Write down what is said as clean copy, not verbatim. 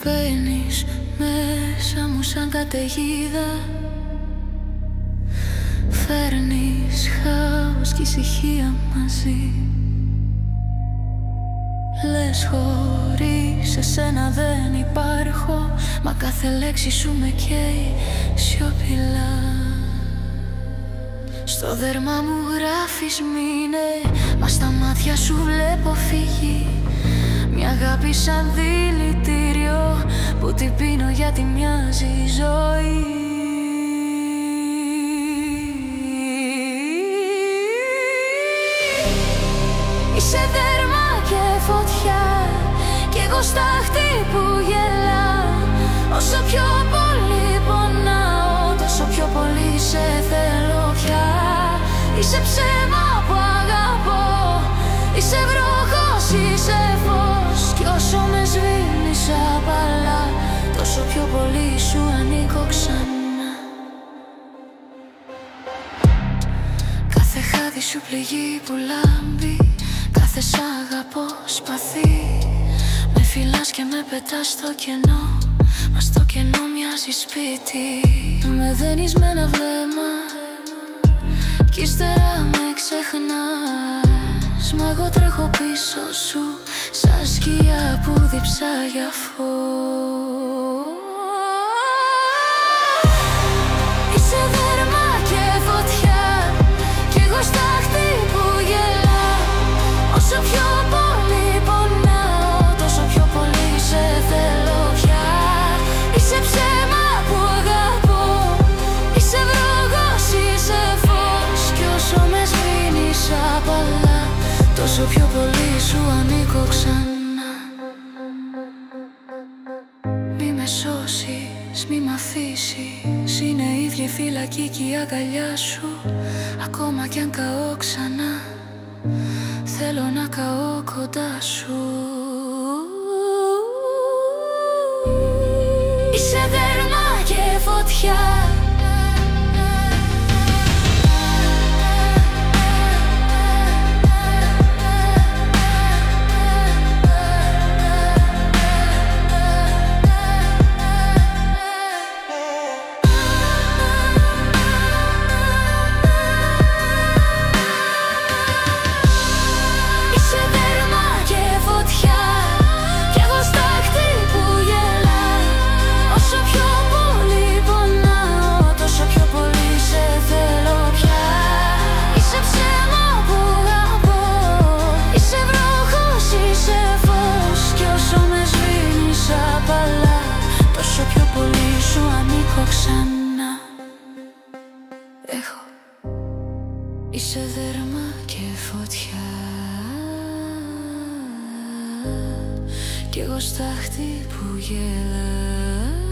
Μπαίνεις μέσα μου σαν καταιγίδα, φέρνεις χάος κι ησυχία μαζί. Λες χωρίς εσένα δεν υπάρχω, μα κάθε λέξη σου με καίει σιωπηλά. Στο δέρμα μου γράφεις μείνε, μα στα μάτια σου βλέπω φύγει. Μια αγάπη σαν δηλητήριο που την πίνω γιατί μοιάζει ζωή. Είσαι δέρμα και φωτιά κι εγώ στάχτη που γελά. Όσο πιο πολύ πονάω, τόσο πιο πολύ σε θέλω πια. Είσαι ψέμα που αγαπώ, είσαι βροχός, είσαι φως. Κι όσο με σβήνεις απαλά, τόσο πιο πολύ σου ανήκω ξανά. Κάθε χάδι σου πληγή που λάμπει, κάθε σ' αγαπώ σπαθί. Με φυλάς και με πετάς στο κενό, μα στο κενό μοιάζει σπίτι. Με δένεις με ένα βλέμμα κι ύστερα με ξεχνάς. Μα εγώ τρέχω πίσω σου σαν σκιά που διψά για φως. Είσαι δέρμα και φωτιά κι εγώ στάχτη που γελά. Όσο πιο πολύ πονάω, τόσο πιο πολύ σε θέλω πια. Είσαι ψέμα που αγαπώ, είσαι βροχός, είσαι φως. Κι όσο με σβήνεις απαλά, τόσο πιο πολύ σου ανήκω ξανά. Μη με σώσεις, μη μ' αφήσεις, είναι ίδια η φυλακή κι η αγκαλιά σου. Ακόμα κι αν καώ ξανά, θέλω να καώ κοντά σου. Είσαι δέρμα και φωτιά, ξανά. Έχω. Είσαι δέρμα και φωτιά κι εγώ στάχτη που γελά.